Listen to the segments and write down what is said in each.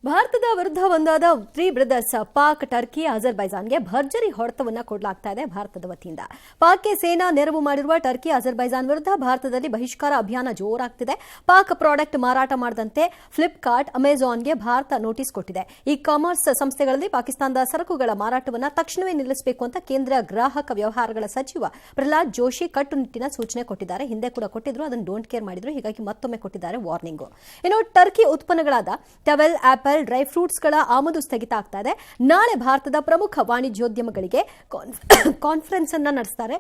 ಭಾರತದ ವಿರುದ್ಧ ಒಂದಾದ ತ್ರೀ ಬ್ರದರ್ಸ್ ಪಾಕ್, ಟರ್ಕಿ, ಅಜರ್ಬೈಜಾನ್ಗೆ ಭರ್ಜರಿ ಹೊಡೆತವನ್ನ ಕೊಡಲಾಗ್ತಾ ಇದೆ ಭಾರತದ ವತಿಯಿಂದ. ಪಾಕ್ಗೆ ಸೇನಾ ನೆರವು ಮಾಡಿರುವ ಟರ್ಕಿ, ಅಜರ್ಬೈಜಾನ್ ವಿರುದ್ಧ ಭಾರತದಲ್ಲಿ ಬಹಿಷ್ಕಾರ ಅಭಿಯಾನ ಜೋರಾಗ್ತಿದೆ. ಪಾಕ್ ಪ್ರಾಡಕ್ಟ್ ಮಾರಾಟ ಮಾಡದಂತೆ ಫ್ಲಿಪ್ಕಾರ್ಟ್, ಅಮೆಜಾನ್ಗೆ ಭಾರತ ನೋಟಿಸ್ ಕೊಟ್ಟಿದೆ. ಈ ಕಾಮರ್ಸ್ ಸಂಸ್ಥೆಗಳಲ್ಲಿ ಪಾಕಿಸ್ತಾನದ ಸರಕುಗಳ ಮಾರಾಟವನ್ನು ತಕ್ಷಣವೇ ನಿಲ್ಲಿಸಬೇಕು ಅಂತ ಕೇಂದ್ರ ಗ್ರಾಹಕ ವ್ಯವಹಾರಗಳ ಸಚಿವ ಪ್ರಹ್ಲಾದ್ ಜೋಶಿ ಕಟ್ಟುನಿಟ್ಟಿನ ಸೂಚನೆ ಕೊಟ್ಟಿದ್ದಾರೆ. ಹಿಂದೆ ಕೂಡ ಕೊಟ್ಟಿದ್ರು, ಅದನ್ನು ಡೋಂಟ್ ಕೇರ್ ಮಾಡಿದ್ರು. ಹೀಗಾಗಿ ಮತ್ತೊಮ್ಮೆ ಕೊಟ್ಟಿದ್ದಾರೆ ವಾರ್ನಿಂಗ್. ಇನ್ನು ಟರ್ಕಿ ಉತ್ಪನ್ನಗಳಾದ ಟವೆಲ್, ಆಪಲ್, ಡ್ರೈ ಫ್ರೂಟ್ಸ್ಗಳ ಆಮದು ಸ್ಥಗಿತ ಆಗ್ತಾ ಇದೆ. ನಾಳೆ ಭಾರತದ ಪ್ರಮುಖ ವಾಣಿಜ್ಯೋದ್ಯಮಗಳಿಗೆ ಕಾನ್ಫರೆನ್ಸ್ ಅನ್ನ ನಡೆಸ್ತಾರೆ.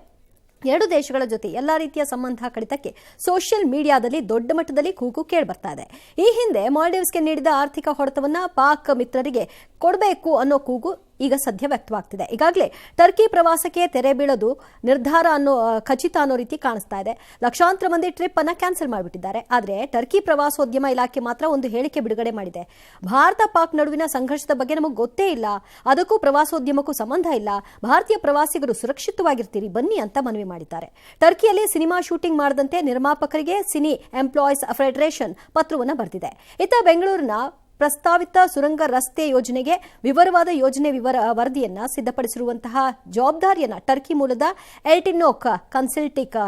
ಎರಡು ದೇಶಗಳ ಜೊತೆ ಎಲ್ಲಾ ರೀತಿಯ ಸಂಬಂಧ ಕಡಿತಕ್ಕೆ ಸೋಷಿಯಲ್ ಮೀಡಿಯಾದಲ್ಲಿ ದೊಡ್ಡ ಮಟ್ಟದಲ್ಲಿ ಕೂಗು ಕೇಳಿ ಬರ್ತಾ ಇದೆ. ಈ ಹಿಂದೆ ಮಾಲ್ಡೀವ್ಸ್ಗೆ ನೀಡಿದ ಆರ್ಥಿಕ ಹೊಡೆತವನ್ನ ಪಾಕ್ ಮಿತ್ರರಿಗೆ ಕೊಡಬೇಕು ಅನ್ನೋ ಕೂಗು ಈಗ ಸದ್ಯ ವ್ಯಕ್ತವಾಗ್ತಿದೆ. ಈಗಾಗಲೇ ಟರ್ಕಿ ಪ್ರವಾಸಕ್ಕೆ ತೆರೆ ಬೀಳೋದು ನಿರ್ಧಾರ ಖಚಿತ ಅನ್ನೋ ರೀತಿ ಕಾಣಿಸ್ತಾ ಇದೆ. ಲಕ್ಷಾಂತರ ಮಂದಿ ಟ್ರಿಪ್ ಅನ್ನ ಕ್ಯಾನ್ಸಲ್ ಮಾಡಿಬಿಟ್ಟಿದ್ದಾರೆ. ಆದರೆ ಟರ್ಕಿ ಪ್ರವಾಸೋದ್ಯಮ ಇಲಾಖೆ ಮಾತ್ರ ಒಂದು ಹೇಳಿಕೆ ಬಿಡುಗಡೆ ಮಾಡಿದೆ. ಭಾರತ ಪಾಕ್ ನಡುವಿನ ಸಂಘರ್ಷದ ಬಗ್ಗೆ ನಮಗೆ ಗೊತ್ತೇ ಇಲ್ಲ, ಅದಕ್ಕೂ ಪ್ರವಾಸೋದ್ಯಮಕ್ಕೂ ಸಂಬಂಧ ಇಲ್ಲ, ಭಾರತೀಯ ಪ್ರವಾಸಿಗರು ಸುರಕ್ಷಿತವಾಗಿರ್ತೀರಿ ಬನ್ನಿ ಅಂತ ಮನವಿ ಮಾಡಿದ್ದಾರೆ. ಟರ್ಕಿಯಲ್ಲಿ ಸಿನಿಮಾ ಶೂಟಿಂಗ್ ಮಾಡದಂತೆ ನಿರ್ಮಾಪಕರಿಗೆ ಸಿನಿ ಎಂಪ್ಲಾಯೀಸ್ ಫೆಡರೇಷನ್ ಪತ್ರವನ್ನು ಬರೆದಿದೆ. ಇತ್ತ ಬೆಂಗಳೂರಿನ ಪ್ರಸ್ತಾವಿತ ಸುರಂಗ ರಸ್ತೆ ಯೋಜನೆಗೆ ವಿವರವಾದ ಯೋಜನೆ ವರದಿಯನ್ನ ಸಿದ್ಧಪಡಿಸಿರುವಂತಹ ಜವಾಬ್ದಾರಿಯನ್ನ ಟರ್ಕಿ ಮೂಲದ ಎಲ್ಟಿನೋಕ್ ಕನ್ಸಲ್ಟಿಕ್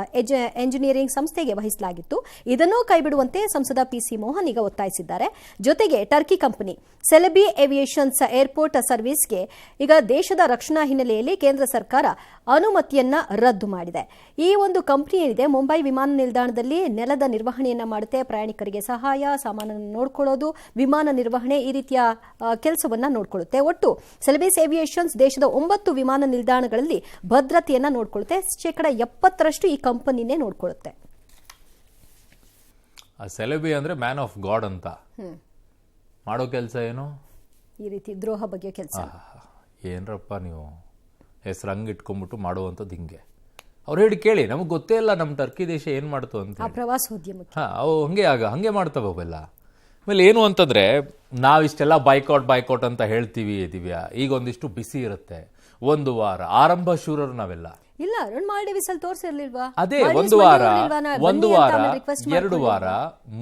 ಎಂಜಿನಿಯರಿಂಗ್ ಸಂಸ್ಥೆಗೆ ವಹಿಸಲಾಗಿತ್ತು. ಇದನ್ನು ಕೈಬಿಡುವಂತೆ ಸಂಸದ ಪಿಸಿ ಮೋಹನ್ ಈಗ ಒತ್ತಾಯಿಸಿದ್ದಾರೆ. ಜೊತೆಗೆ ಟರ್ಕಿ ಕಂಪನಿ ಸೆಲೆಬಿ ಏವಿಯೇಷನ್ಸ್ ಏರ್ಪೋರ್ಟ್ ಸರ್ವಿಸ್ಗೆ ಈಗ ದೇಶದ ರಕ್ಷಣಾ ಹಿನ್ನೆಲೆಯಲ್ಲಿ ಕೇಂದ್ರ ಸರ್ಕಾರ ಅನುಮತಿಯನ್ನ ರದ್ದು ಮಾಡಿದೆ. ಈ ಒಂದು ಕಂಪನಿ ಏನಿದೆ ಮುಂಬೈ ವಿಮಾನ ನಿಲ್ದಾಣದಲ್ಲಿ ನೆಲದ ನಿರ್ವಹಣೆಯನ್ನ ಮಾಡುತ್ತೆ. ಪ್ರಯಾಣಿಕರಿಗೆ ಸಹಾಯ, ಸಾಮಾನನ್ನು ನೋಡಿಕೊಳ್ಳೋದು, ವಿಮಾನ ನಿರ್ವಹಣೆ ಈ ರೀತಿಯ ಕೆಲಸವನ್ನ ನೋಡಿಕೊಳ್ಳುತ್ತೆ. ಒಟ್ಟು ಸೆಲೆಬಿಸ್ ಏವಿಯೇಷನ್ಸ್ ದೇಶದ 9 ವಿಮಾನ ನಿಲ್ದಾಣಗಳಲ್ಲಿ ಭದ್ರತೆಯನ್ನ ನೋಡಿಕೊಳ್ಳುತ್ತೆ. 70% ಈ ಕಂಪನಿನೇ ನೋಡಿಕೊಳ್ಳುತ್ತೆ. ಸೆಲೆಬಿ ಅಂದ್ರೆ ಮ್ಯಾನ್ ಆಫ್ ಗಾಡ್ ಅಂತ ಮಾಡೋ ಕೆಲಸ ಏನು? ಈ ರೀತಿ ದ್ರೋಹ ಬಗ್ಗೆ ಕೆಲಸ. ಏನ್ರಪ್ಪ ನೀವು ಹೆಸರು ಹಂಗೆ ಇಟ್ಕೊಂಡ್ಬಿಟ್ಟು ಮಾಡುವಂಥದ್ದು ಹಿಂಗೆ. ಅವ್ರು ಹೇಳಿ ಕೇಳಿ, ನಮಗೆ ಗೊತ್ತೇ ಇಲ್ಲ ನಮ್ಮ ಟರ್ಕಿ ದೇಶ ಏನು ಮಾಡ್ತು ಅಂತ. ಪ್ರವಾಸೋದ್ಯಮಕ್ಕೆ ಅವು ಹಂಗೆ ಮಾಡ್ತಾವೆ ಅವೆಲ್ಲ. ಆಮೇಲೆ ಏನು ಅಂತಂದ್ರೆ, ನಾವಿಷ್ಟೆಲ್ಲ ಬೈಕಾಟ್ ಅಂತ ಹೇಳ್ತೀವಿ ದಿವ್ಯಾ. ಈಗ ಒಂದಿಷ್ಟು ಬಿಸಿ ಇರುತ್ತೆ. ಒಂದು ವಾರ ಆರಂಭ ಶೂರರು ನಾವೆಲ್ಲ ಇಲ್ಲ. ಮಾಲ್ಡೀವ್ಸ್ ಅಲ್ಲಿ ತೋರಿಸಿರ್ಲಿಲ್ವಾ? ಅದೇ ಒಂದು ವಾರ 2 ವಾರ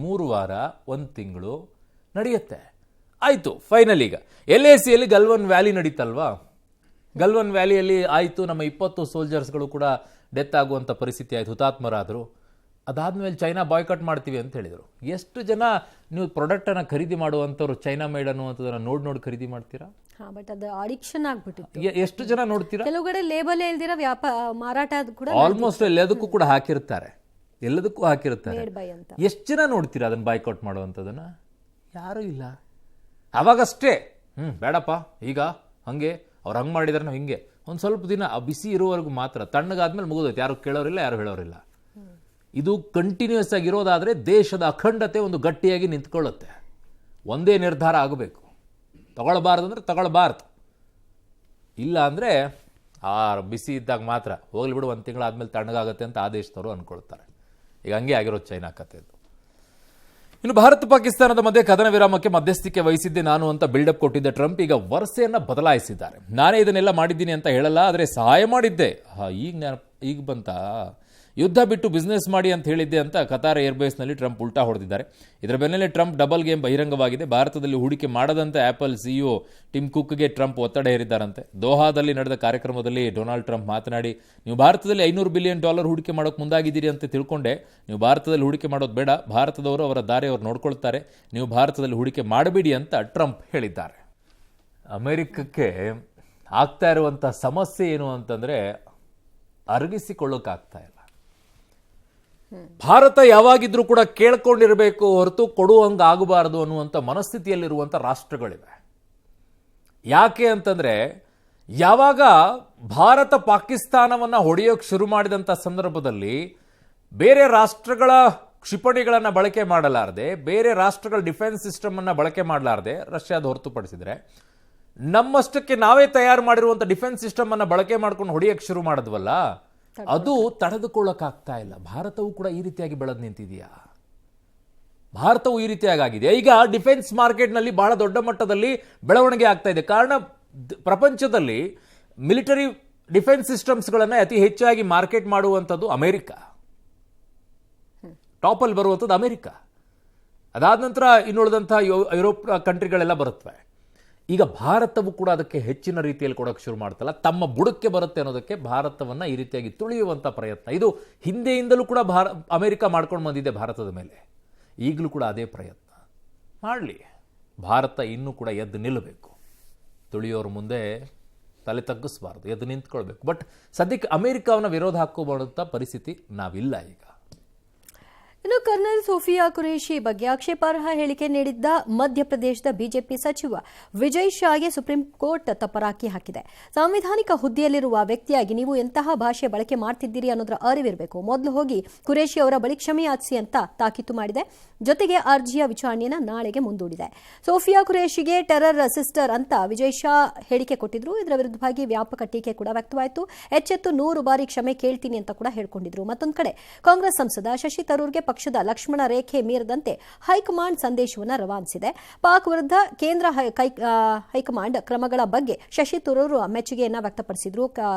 3 ವಾರ 1 ತಿಂಗಳು ನಡೆಯುತ್ತೆ. ಆಯ್ತು, ಫೈನಲ್ ಈಗ LACಯಲ್ಲಿ ಗಲ್ವನ್ ವ್ಯಾಲಿ ನಡೀತಲ್ವಾ? ಗಲ್ವನ್ ವ್ಯಾಲಿಯಲ್ಲಿ ಆಯ್ತು, ನಮ್ಮ 20 ಸೋಲ್ಜರ್ಸ್ಗಳು ಕೂಡ ಡೆತ್ ಆಗುವಂತ ಪರಿಸ್ಥಿತಿ ಆಯ್ತು, ಹುತಾತ್ಮರಾದ್ರು. ಅದಾದ್ಮೇಲೆ ಚೈನಾ ಬಾಯ್ಕಾಟ್ ಮಾಡ್ತೀವಿ ಅಂತ ಹೇಳಿದ್ರು. ಎಷ್ಟು ಜನ ನೀವು ಪ್ರಾಡಕ್ಟ್ ಅನ್ನ ಖರೀದಿ ಮಾಡುವಂತವ್ರು ಚೈನಾ ಮೇಡ್ ಅನ್ನುವಂಥದ್ದನ್ನ ನೋಡಿ ಖರೀದಿ ಮಾಡ್ತೀರಾ? ಬಟ್ ಅದು ಅಡಿಕ್ಷನ್ ಆಗ್ಬಿಟ್ಟಿತ್ತು. ಎಷ್ಟು ಜನ ನೋಡ್ತೀರಾ? ಕೆಲವುಗಡೆ ಲೇಬಲ್ ಇಲ್ದಿರ ಮಾರಾಟ ಕೂಡ ಆಲ್ಮೋಸ್ಟ್ ಎಲ್ಲದಕ್ಕೂ ಕೂಡ ಹಾಕಿರ್ತಾರೆ, ಎಲ್ಲದಕ್ಕೂ ಹಾಕಿರ್ತಾರೆ. ಎಷ್ಟು ಜನ ನೋಡ್ತೀರಾ ಅದನ್ನ ಬಾಯ್ಕಾಟ್ ಮಾಡುವಂಥದ್ದನ್ನ? ಯಾರು ಇಲ್ಲ. ಅವಾಗಷ್ಟೇ ಬೇಡಪ್ಪ ಈಗ ಹಂಗೆ ಅವ್ರು ಹಂಗೆ ಮಾಡಿದಾರೆ, ನಾವು ಹಿಂಗೆ ಒಂದು ಸ್ವಲ್ಪ ದಿನ ಆ ಬಿಸಿ ಇರುವವರೆಗೂ ಮಾತ್ರ. ತಣ್ಣಗಾದ್ಮೇಲೆ ಮುಗಿದೈತೆ, ಯಾರು ಕೇಳೋರಿಲ್ಲ, ಯಾರು ಹೇಳೋರಿಲ್ಲ. ಇದು ಕಂಟಿನ್ಯೂಸ್ ಆಗಿರೋದಾದ್ರೆ ದೇಶದ ಅಖಂಡತೆ ಒಂದು ಗಟ್ಟಿಯಾಗಿ ನಿಂತ್ಕೊಳ್ಳುತ್ತೆ. ಒಂದೇ ನಿರ್ಧಾರ ಆಗಬೇಕು. ತಗೊಳ್ಬಾರ್ದು ಅಂದ್ರೆ ತಗೊಳ್ಬಾರ್ದು, ಇಲ್ಲ ಅಂದ್ರೆ ಆ ಬಿಸಿ ಇದ್ದಾಗ ಮಾತ್ರ ಹೋಗ್ಲಿ ಬಿಡು, 1 ತಿಂಗಳಾದ್ಮೇಲೆ ತಣ್ಣಗಾಗತ್ತೆ ಅಂತ ಆ ದೇಶದವರು ಅನ್ಕೊಳ್ತಾರೆ. ಈಗ ಹಂಗೆ ಆಗಿರೋದು ಚೈನಾ ಕಥೆದು. ಇನ್ನು ಭಾರತ ಪಾಕಿಸ್ತಾನದ ಮಧ್ಯೆ ಕದನ ವಿರಾಮಕ್ಕೆ ಮಧ್ಯಸ್ಥಿಕೆ ವಹಿಸಿದ್ದೆ ನಾನು ಅಂತ ಬಿಲ್ಡಪ್ ಕೊಟ್ಟಿದ್ದ ಟ್ರಂಪ್ ಈಗ ವರಸೆಯನ್ನ ಬದಲಾಯಿಸಿದ್ದಾರೆ. ನಾನೇ ಇದನ್ನೆಲ್ಲ ಮಾಡಿದ್ದೀನಿ ಅಂತ ಹೇಳಲ್ಲ, ಆದರೆ ಸಹಾಯ ಮಾಡಿದ್ದೆ. ಈಗ ಬಂತ ಯುದ್ಧ ಬಿಟ್ಟು ಬಿಸ್ನೆಸ್ ಮಾಡಿ ಅಂತ ಹೇಳಿದ್ದೆ ಅಂತ ಕತಾರ್ ಏರ್ಬೇಸ್ನಲ್ಲಿ ಟ್ರಂಪ್ ಉಲ್ಟಾ ಹೊಡೆದಿದ್ದಾರೆ. ಇದರ ಬೆನ್ನಲ್ಲೇ ಟ್ರಂಪ್ ಡಬಲ್ ಗೇಮ್ ಬಹಿರಂಗವಾಗಿದೆ. ಭಾರತದಲ್ಲಿ ಹೂಡಿಕೆ ಮಾಡದಂತೆ ಆಪಲ್ ಸಿಇಒ ಟಿಮ್ ಕುಕ್ಗೆ ಟ್ರಂಪ್ ಒತ್ತಡ ಹೇರಿದ್ದಾರಂತೆ. ದೋಹಾದಲ್ಲಿ ನಡೆದ ಕಾರ್ಯಕ್ರಮದಲ್ಲಿ ಡೊನಾಲ್ಡ್ ಟ್ರಂಪ್ ಮಾತನಾಡಿ, ನೀವು ಭಾರತದಲ್ಲಿ $500 ಬಿಲಿಯನ್ ಹೂಡಿಕೆ ಮಾಡೋಕೆ ಮುಂದಾಗಿದ್ದೀರಿ ಅಂತ ತಿಳ್ಕೊಂಡೆ. ನೀವು ಭಾರತದಲ್ಲಿ ಹೂಡಿಕೆ ಮಾಡೋದು ಬೇಡ, ಭಾರತದವರು ಅವರ ದಾರಿ ಅವರು ನೋಡ್ಕೊಳ್ತಾರೆ, ನೀವು ಭಾರತದಲ್ಲಿ ಹೂಡಿಕೆ ಮಾಡಬೇಡಿ ಅಂತ ಟ್ರಂಪ್ ಹೇಳಿದ್ದಾರೆ. ಅಮೆರಿಕಕ್ಕೆ ಆಗ್ತಾ ಇರುವಂಥ ಸಮಸ್ಯೆ ಏನು ಅಂತಂದ್ರೆ, ಅರಗಿಸಿಕೊಳ್ಳೋಕ್ಕಾಗ್ತಾ ಇಲ್ಲ. ಭಾರತ ಯಾವಾಗಿದ್ರೂ ಕೂಡ ಕೇಳ್ಕೊಂಡಿರಬೇಕು ಹೊರತು ಕೊಡುವಂಗ ಆಗಬಾರದು ಅನ್ನುವಂಥ ಮನಸ್ಥಿತಿಯಲ್ಲಿರುವಂಥ ರಾಷ್ಟ್ರಗಳಿವೆ. ಯಾಕೆ ಅಂತಂದ್ರೆ, ಯಾವಾಗ ಭಾರತ ಪಾಕಿಸ್ತಾನವನ್ನ ಹೊಡೆಯೋಕೆ ಶುರು ಮಾಡಿದಂಥ ಸಂದರ್ಭದಲ್ಲಿ ಬೇರೆ ರಾಷ್ಟ್ರಗಳ ಕ್ಷಿಪಣಿಗಳನ್ನು ಬಳಕೆ ಮಾಡಲಾರದೆ, ಬೇರೆ ರಾಷ್ಟ್ರಗಳ ಡಿಫೆನ್ಸ್ ಸಿಸ್ಟಮ್ ಅನ್ನ ಬಳಕೆ ಮಾಡಲಾರದೆ, ರಷ್ಯಾದ ಹೊರತುಪಡಿಸಿದ್ರೆ ನಮ್ಮಷ್ಟಕ್ಕೆ ನಾವೇ ತಯಾರು ಮಾಡಿರುವಂಥ ಡಿಫೆನ್ಸ್ ಸಿಸ್ಟಮ್ ಅನ್ನ ಬಳಕೆ ಮಾಡ್ಕೊಂಡು ಹೊಡೆಯೋಕೆ ಶುರು ಮಾಡಿದ್ವಲ್ಲ, ಅದು ತಡೆದುಕೊಳ್ಳಕ್ಕಾಗ್ತಾ ಇಲ್ಲ. ಭಾರತವು ಕೂಡ ಈ ರೀತಿಯಾಗಿ ಬೆಳೆದು ನಿಂತಿದೆಯಾ? ಭಾರತವು ಈ ರೀತಿಯಾಗಿ ಆಗಿದೆ. ಈಗ ಡಿಫೆನ್ಸ್ ಮಾರ್ಕೆಟ್ನಲ್ಲಿ ಬಹಳ ದೊಡ್ಡ ಮಟ್ಟದಲ್ಲಿ ಬೆಳವಣಿಗೆ ಆಗ್ತಾ ಇದೆ. ಕಾರಣ, ಪ್ರಪಂಚದಲ್ಲಿ ಮಿಲಿಟರಿ ಡಿಫೆನ್ಸ್ ಸಿಸ್ಟಮ್ಸ್ಗಳನ್ನು ಅತಿ ಹೆಚ್ಚಾಗಿ ಮಾರ್ಕೆಟ್ ಮಾಡುವಂಥದ್ದು ಅಮೆರಿಕ. ಟಾಪಲ್ಲಿ ಬರುವಂಥದ್ದು ಅಮೆರಿಕ. ಅದಾದ ನಂತರ ಇನ್ನುಳಿದಂಥ ಯುರೋಪ್ ಕಂಟ್ರಿಗಳೆಲ್ಲ ಬರುತ್ತವೆ. ಈಗ ಭಾರತವು ಕೂಡ ಅದಕ್ಕೆ ಹೆಚ್ಚಿನ ರೀತಿಯಲ್ಲಿ ಕೊಡೋಕ್ಕೆ ಶುರು ಮಾಡ್ತಲ್ಲ, ತಮ್ಮ ಬುಡಕ್ಕೆ ಬರುತ್ತೆ ಅನ್ನೋದಕ್ಕೆ ಭಾರತವನ್ನು ಈ ರೀತಿಯಾಗಿ ತುಳಿಯುವಂಥ ಪ್ರಯತ್ನ. ಇದು ಹಿಂದೆಯಿಂದಲೂ ಕೂಡ ಅಮೆರಿಕ ಮಾಡ್ಕೊಂಡು ಬಂದಿದೆ ಭಾರತದ ಮೇಲೆ. ಈಗಲೂ ಕೂಡ ಅದೇ ಪ್ರಯತ್ನ ಮಾಡಲಿ. ಭಾರತ ಇನ್ನೂ ಕೂಡ ಎದ್ದು ನಿಲ್ಲಬೇಕು. ತುಳಿಯೋರ ಮುಂದೆ ತಲೆ ತಗ್ಗಿಸಬಾರ್ದು, ಎದ್ದು ನಿಂತ್ಕೊಳ್ಬೇಕು. ಬಟ್ ಸದ್ಯಕ್ಕೆ ಅಮೆರಿಕವನ್ನ ವಿರೋಧ ಹಾಕೋಬಾರ್ದಂಥ ಪರಿಸ್ಥಿತಿ ನಾವಿಲ್ಲ ಈಗ. ಇನ್ನು ಕರ್ನಲ್ ಸೋಫಿಯಾ ಖುರೇಷಿ ಬಗ್ಗೆ ಆಕ್ಷೇಪಾರ್ಹ ಹೇಳಿಕೆ ನೀಡಿದ್ದ ಮಧ್ಯಪ್ರದೇಶದ ಬಿಜೆಪಿ ಸಚಿವ ವಿಜಯ್ ಶಾಗೆ ಸುಪ್ರೀಂ ಕೋರ್ಟ್ ತಪರಾಕಿ ಹಾಕಿದೆ. ಸಾಂವಿಧಾನಿಕ ಹುದ್ದೆಯಲ್ಲಿರುವ ವ್ಯಕ್ತಿಯಾಗಿ ನೀವು ಎಂತಹ ಭಾಷೆ ಬಳಕೆ ಮಾಡ್ತಿದ್ದೀರಿ ಅನ್ನೋದರ ಅರಿವಿರಬೇಕು. ಮೊದಲು ಹೋಗಿ ಖುರೇಷಿ ಅವರ ಬಳಿ ಕ್ಷಮೆಯಾಚಿಸಿ ಅಂತ ತಾಕೀತು ಮಾಡಿದೆ. ಜೊತೆಗೆ ಅರ್ಜಿಯ ವಿಚಾರಣೆಯನ್ನು ನಾಳೆಗೆ ಮುಂದೂಡಿದೆ. ಸೋಫಿಯಾ ಖುರೇಷಿಗೆ ಟೆರರ್ ಸಿಸ್ಟರ್ ಅಂತ ವಿಜಯ್ ಶಾ ಹೇಳಿಕೆ ಕೊಟ್ಟಿದ್ರು. ಇದರ ವಿರುದ್ಧವಾಗಿ ವ್ಯಾಪಕ ಟೀಕೆ ಕೂಡ ವ್ಯಕ್ತವಾಯಿತು. ಎಚ್ಚೆತ್ತು 100 ಬಾರಿ ಕ್ಷಮೆ ಕೇಳ್ತೀನಿ ಅಂತ ಕೂಡ ಹೇಳಿಕೊಂಡಿದ್ರು. ಮತ್ತೊಂದು ಕಡೆ ಕಾಂಗ್ರೆಸ್ ಸಂಸದ ಶಶಿ ತರೂರ್ಗೆ ಪಕ್ಷದ ಲಕ್ಷ್ಮಣ ರೇಖೆ ಮೀರದಂತೆ ಹೈಕಮಾಂಡ್ ಸಂದೇಶವನ್ನು ರವಾನಿಸಿದೆ. ಪಾಕ್ ವಿರುದ್ಧ ಕೇಂದ್ರ ಹೈಕಮಾಂಡ್ ಕ್ರಮಗಳ ಬಗ್ಗೆ ಶಶಿ ತರೂರ್ ಮೆಚ್ಚುಗೆಯನ್ನು ವ್ಯಕ್ತಪಡಿಸಿದ್ರು,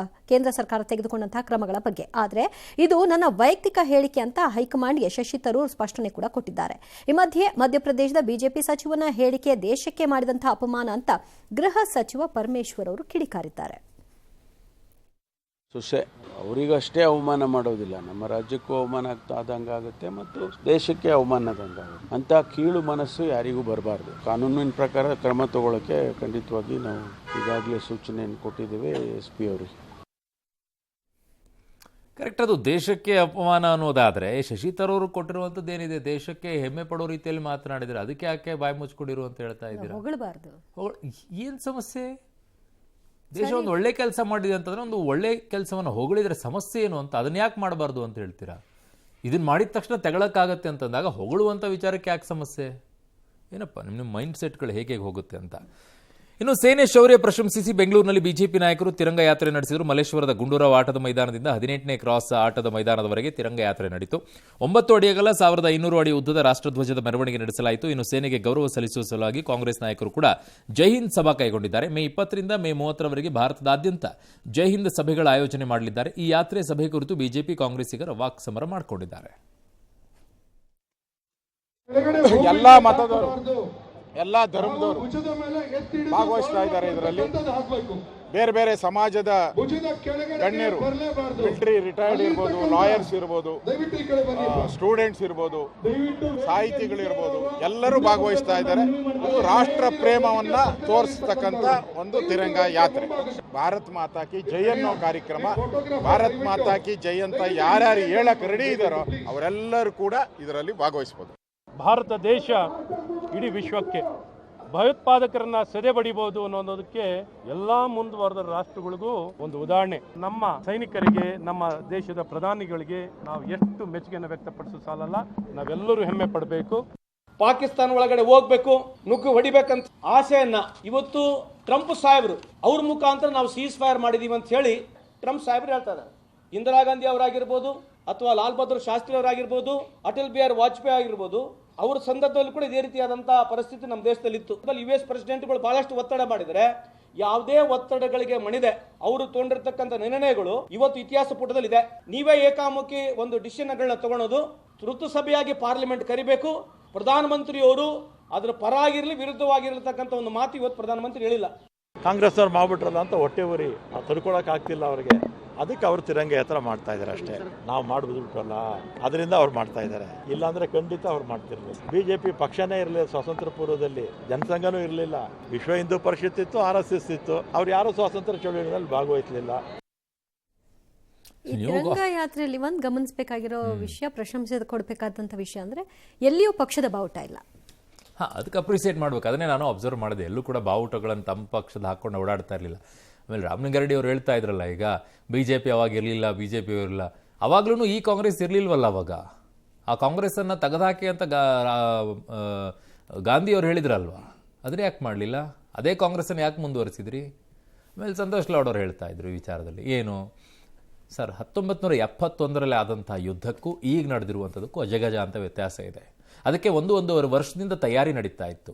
ಕೇಂದ್ರ ಸರ್ಕಾರ ತೆಗೆದುಕೊಂಡಂತಹ ಕ್ರಮಗಳ ಬಗ್ಗೆ. ಆದರೆ ಇದು ನನ್ನ ವೈಯಕ್ತಿಕ ಹೇಳಿಕೆ ಅಂತ ಹೈಕಮಾಂಡ್ಗೆ ಶಶಿ ತರೂರ್ ಸ್ಪಷ್ಟನೆ ಕೂಡ ಕೊಟ್ಟಿದ್ದಾರೆ. ಈ ಮಧ್ಯೆ ಮಧ್ಯಪ್ರದೇಶದ ಬಿಜೆಪಿ ಸಚಿವನ ಹೇಳಿಕೆ ದೇಶಕ್ಕೆ ಮಾಡಿದಂತಹ ಅಪಮಾನ ಅಂತ ಗೃಹ ಸಚಿವ ಪರಮೇಶ್ವರ್ ಅವರು ಕಿಡಿಕಾರಿದ್ದಾರೆ. ಸೊಸೆ ಅವರಿಗಷ್ಟೇ ಅವಮಾನ ಮಾಡೋದಿಲ್ಲ, ನಮ್ಮ ರಾಜ್ಯಕ್ಕೂ ಅವಮಾನ ಆದಂಗಾಗುತ್ತೆ ಮತ್ತು ದೇಶಕ್ಕೆ ಅವಮಾನ ಆದಂಗಾಗುತ್ತೆ. ಅಂತ ಕೀಳು ಮನಸ್ಸು ಯಾರಿಗೂ ಬರಬಾರ್ದು. ಕಾನೂನಿನ ಪ್ರಕಾರ ಕ್ರಮ ತಗೊಳ್ಳೋಕ್ಕೆ ಖಂಡಿತವಾಗಿ ನಾವು ಈಗಾಗಲೇ ಸೂಚನೆಯನ್ನು ಕೊಟ್ಟಿದ್ದೇವೆ SP ಅವರಿಗೆ. ಕರೆಕ್ಟ್, ಅದು ದೇಶಕ್ಕೆ ಅಪಮಾನ ಅನ್ನೋದಾದರೆ ಶಶಿ ತರೂರು ಕೊಟ್ಟಿರುವಂಥದ್ದು ಏನಿದೆ, ದೇಶಕ್ಕೆ ಹೆಮ್ಮೆ ಪಡೋ ರೀತಿಯಲ್ಲಿ ಮಾತನಾಡಿದರೆ ಅದಕ್ಕೆ ಯಾಕೆ ಬಾಯಿ ಮುಚ್ಕೊಂಡಿರು ಅಂತ ಹೇಳ್ತಾ ಇದ್ದೀರಾ? ಹೊಗಳಬಾರ್ದು. ಏನು ಸಮಸ್ಯೆ? ದೇಶ ಒಂದು ಒಳ್ಳೆ ಕೆಲಸ ಮಾಡಿದೆ ಅಂತಂದ್ರೆ ಒಂದು ಒಳ್ಳೆ ಕೆಲಸವನ್ನು ಹೊಗಳಿದ್ರೆ ಸಮಸ್ಯೆ ಏನು ಅಂತ, ಅದನ್ನ ಯಾಕೆ ಮಾಡಬಾರ್ದು ಅಂತ ಹೇಳ್ತೀರಾ? ಇದನ್ನ ಮಾಡಿದ ತಕ್ಷಣ ತೆಗಳಕ್ಕಾಗತ್ತೆ ಅಂತಂದಾಗ ಹೊಗಳುವಂಥ ವಿಚಾರಕ್ಕೆ ಯಾಕೆ ಸಮಸ್ಯೆ? ಏನಪ್ಪ ನಿಮ್ಮ ಮೈಂಡ್ ಸೆಟ್ಗಳು ಹೇಗೆ ಹೋಗುತ್ತೆ ಅಂತ. ಇನ್ನು ಸೇನೆ ಶೌರ್ಯ ಪ್ರಶಂಸಿಸಿ ಬೆಂಗಳೂರಿನಲ್ಲಿ ಬಿಜೆಪಿ ನಾಯಕರು ತಿರಂಗ ಯಾತ್ರೆ ನಡೆಸಿದರು. ಮಲ್ಲೇಶ್ವರದ ಗುಂಡೂರಾವ್ ಆಟದ ಮೈದಾನದಿಂದ 18ನೇ ಕ್ರಾಸ್ ಆಟದ ಮೈದಾನದವರೆಗೆ ತಿರಂಗ ಯಾತ್ರೆ ನಡೆಯಿತು. 9 ಅಡಿ ಅಗಲ 1500 ಅಡಿ ಉದ್ದದ ರಾಷ್ಟ್ರಧ್ವಜದ ಮೆರವಣಿಗೆ ನಡೆಸಲಾಯಿತು. ಇನ್ನು ಸೇನೆಗೆ ಗೌರವ ಸಲ್ಲಿಸುವ ಸಲುವಾಗಿ ಕಾಂಗ್ರೆಸ್ ನಾಯಕರು ಕೂಡ ಜೈ ಹಿಂದ್ ಸಭಾ ಕೈಗೊಂಡಿದ್ದಾರೆ. ಮೇ 20ರಿಂದ ಮೇ 30ರವರೆಗೆ ಭಾರತದಾದ್ಯಂತ ಜೈ ಹಿಂದ್ ಸಭೆಗಳ ಆಯೋಜನೆ ಮಾಡಲಿದ್ದಾರೆ. ಈ ಯಾತ್ರೆ ಸಭೆ ಕುರಿತು ಬಿಜೆಪಿ ಕಾಂಗ್ರೆಸ್ಸಿಗರ ವಾಕ್ ಸಮರ ಮಾಡಿಕೊಂಡಿದ್ದಾರೆ. ಎಲ್ಲಾ ಮತದವರು ಎಲ್ಲ ಧರ್ಮದವರು ಭಾಗವಹಿಸ್ತಾ ಇದ್ದಾರೆ. ಇದರಲ್ಲಿ ಬೇರೆ ಬೇರೆ ಸಮಾಜದ ಗಣ್ಯರು, ಮಿಲಿಟರಿ ರಿಟೈರ್ಡ್ ಇರ್ಬೋದು, ಲಾಯರ್ಸ್ ಇರ್ಬೋದು, ಸ್ಟೂಡೆಂಟ್ಸ್ ಇರ್ಬೋದು, ಸಾಹಿತಿಗಳಿರ್ಬೋದು, ಎಲ್ಲರೂ ಭಾಗವಹಿಸ್ತಾ ಇದ್ದಾರೆ. ಇದು ರಾಷ್ಟ್ರ ಪ್ರೇಮವನ್ನ ತೋರಿಸ್ತಕ್ಕಂಥ ಒಂದು ತಿರಂಗ ಯಾತ್ರೆ. ಭಾರತ್ ಮಾತಾ ಕಿ ಜೈ ಅನ್ನೋ ಕಾರ್ಯಕ್ರಮ, ಭಾರತ್ ಮಾತಾ ಕಿ ಜೈ ಅಂತ ಯಾರ್ಯಾರು ಹೇಳಕ್ ರೆಡಿ ಇದ್ದಾರೋ ಅವರೆಲ್ಲರೂ ಕೂಡ ಇದರಲ್ಲಿ ಭಾಗವಹಿಸಬಹುದು. ಭಾರತ ದೇಶ ಇಡೀ ವಿಶ್ವಕ್ಕೆ ಭಯೋತ್ಪಾದಕರನ್ನ ಸದೆ ಬಡಿಬಹುದು ಅನ್ನೋದಕ್ಕೆ ಎಲ್ಲಾ ಮುಂದುವರೆದ ರಾಷ್ಟ್ರಗಳಿಗೂ ಒಂದು ಉದಾಹರಣೆ. ನಮ್ಮ ಸೈನಿಕರಿಗೆ, ನಮ್ಮ ದೇಶದ ಪ್ರಧಾನಿಗಳಿಗೆ ನಾವು ಎಷ್ಟು ಮೆಚ್ಚುಗೆಯನ್ನು ವ್ಯಕ್ತಪಡಿಸೋ ಸಾಲಲ್ಲ, ನಾವೆಲ್ಲರೂ ಹೆಮ್ಮೆ ಪಡಬೇಕು. ಪಾಕಿಸ್ತಾನ ಒಳಗಡೆ ಹೋಗ್ಬೇಕು, ನುಗ್ಗು ಹೊಡಿಬೇಕಂತ ಆಸೆಯನ್ನ ಇವತ್ತು ಟ್ರಂಪ್ ಸಾಹೇಬರು ಅವ್ರ ಮುಖಾಂತರ ನಾವು ಸೀಸ್ ಫೈರ್ ಮಾಡಿದೀವಿ ಅಂತ ಹೇಳಿ ಟ್ರಂಪ್ ಸಾಹೇಬರು ಹೇಳ್ತಾ ಇದ್ದಾರೆ. ಇಂದಿರಾ ಗಾಂಧಿ ಅವರಾಗಿರ್ಬೋದು, ಅಥವಾ ಲಾಲ್ ಬಹದ್ದೂರ್ ಶಾಸ್ತ್ರಿ ಅವರಾಗಿರ್ಬೋದು, ಅಟಲ್ ಬಿಹಾರಿ ವಾಜಪೇಯಿ ಆಗಿರ್ಬೋದು, ಅವರ ಸಂದರ್ಭದಲ್ಲಿ ಕೂಡ ಇದೇ ರೀತಿಯಾದಂತಹ ಪರಿಸ್ಥಿತಿ ನಮ್ಮ ದೇಶದಲ್ಲಿ ಇತ್ತು. US ಪ್ರೆಸಿಡೆಂಟ್ಗಳು ಬಹಳಷ್ಟು ಒತ್ತಡ ಮಾಡಿದರೆ ಯಾವುದೇ ಒತ್ತಡಗಳಿಗೆ ಮಣಿದೆ ಅವರು ತಗೊಂಡಿರ್ತಕ್ಕಂಥ ನಿರ್ಣಯಗಳು ಇವತ್ತು ಇತಿಹಾಸ ಪುಟದಲ್ಲಿ ಇದೆ. ನೀವೇ ಏಕಾಮುಖಿ ಒಂದು ಡಿಸಿಷನ್ಗಳನ್ನ ತಗೊಳ್ಳೋದು, ತುರ್ತು ಸಭೆಯಾಗಿ ಪಾರ್ಲಿಮೆಂಟ್ ಕರಿಬೇಕು, ಪ್ರಧಾನಮಂತ್ರಿಯವರು ಅದರ ಪರವಾಗಿರಲಿ ವಿರುದ್ಧವಾಗಿರತಕ್ಕಂಥ ಒಂದು ಮಾತು ಇವತ್ತು ಪ್ರಧಾನಮಂತ್ರಿ ಹೇಳಿಲ್ಲ. ಕಾಂಗ್ರೆಸ್ ಅವ್ರು ಮಾಡ್ಬಿಟ್ರಲ್ಲ ಅಂತ ಹೊಟ್ಟೆ ಊರಿ ತಡ್ಕೊಳಕ್ ಆಗ್ತಿಲ್ಲ ಅವರಿಗೆ, ಅದಕ್ಕೆ ಅವರು ತಿರಂಗ ಯಾತ್ರ ಮಾಡ್ತಾ ಇದ್ದಾರೆ ಅಷ್ಟೇ. ನಾವು ಮಾಡ್ಬಿಟ್ರಲ್ಲ ಅದರಿಂದ ಅವ್ರು ಮಾಡ್ತಾ ಇದ್ದಾರೆ, ಇಲ್ಲಾಂದ್ರೆ ಖಂಡಿತ ಅವ್ರು ಮಾಡ್ತಿರ್ಲಿಲ್ಲ. ಬಿಜೆಪಿ ಪಕ್ಷನೇ ಇರಲಿಲ್ಲ ಸ್ವಾತಂತ್ರ್ಯ ಪೂರ್ವದಲ್ಲಿ, ಜನಸಂಘನೂ ಇರಲಿಲ್ಲ, ವಿಶ್ವ ಹಿಂದೂ ಪರಿಷತ್ ಇತ್ತು, RSS ಇತ್ತು, ಅವ್ರು ಯಾರು ಸ್ವಾತಂತ್ರ್ಯ ಚಳವಳಿಯಲ್ಲಿ ಭಾಗವಹಿಸಲಿಲ್ಲ. ಈ ತಿರಂಗ ಯಾತ್ರೆಯಲ್ಲಿ ಒಂದು ಗಮನಿಸಬೇಕಾಗಿರೋ ವಿಷಯ, ಪ್ರಶಂಸೆ ಕೊಡಬೇಕಾದಂಥ ವಿಷಯ ಅಂದ್ರೆ ಎಲ್ಲಿಯೂ ಪಕ್ಷದ ಬಾವುಟ ಇಲ್ಲ. ಅದಕ್ಕೆ ಅಪ್ರಿಸಿಯೇಟ್ ಮಾಡ್ಬೇಕು. ಅದನ್ನೇ ನಾನು ಅಬ್ಸರ್ವ್ ಮಾಡಿದೆ. ಎಲ್ಲೂ ಕೂಡ ಬಾವುಟಗಳನ್ನು ತಮ್ಮ ಪಕ್ಷದ ಹಾಕೊಂಡು ಓಡಾಡ್ತಾ ಇರಲಿಲ್ಲ. ಆಮೇಲೆ ರಾಮಲಿಂಗಾರೆಡ್ಡಿ ಅವ್ರು ಹೇಳ್ತಾ ಇದ್ರಲ್ಲ, ಈಗ BJP ಅವಾಗ ಇರಲಿಲ್ಲ, BJP ಇರಲಿಲ್ಲ, ಅವಾಗ್ಲೂ ಈ ಕಾಂಗ್ರೆಸ್ ಇರಲಿಲ್ವಲ್ಲ ಅವಾಗ. ಆ ಕಾಂಗ್ರೆಸ್ಸನ್ನು ತೆಗೆದುಹಾಕಿ ಅಂತ ಗಾಂಧಿ ಅವ್ರು ಹೇಳಿದ್ರಲ್ವಾ, ಅದನ್ನೇ ಯಾಕೆ ಮಾಡಲಿಲ್ಲ? ಅದೇ ಕಾಂಗ್ರೆಸ್ಸನ್ನು ಯಾಕೆ ಮುಂದುವರಿಸಿದ್ರಿ? ಆಮೇಲೆ ಸಂತೋಷ್ ಲಾಡ್ ಅವ್ರು ಹೇಳ್ತಾ ಇದ್ರು ಈ ವಿಚಾರದಲ್ಲಿ ಏನು ಸರ್, 1971ರಲ್ಲಿ ಆದಂಥ ಯುದ್ಧಕ್ಕೂ ಈಗ ನಡೆದಿರುವಂಥದ್ದಕ್ಕೂ ಅಜಗಜ ಅಂತ ವ್ಯತ್ಯಾಸ ಇದೆ. ಅದಕ್ಕೆ ಒಂದೂವರೆ ವರ್ಷದಿಂದ ತಯಾರಿ ನಡೀತಾ ಇತ್ತು.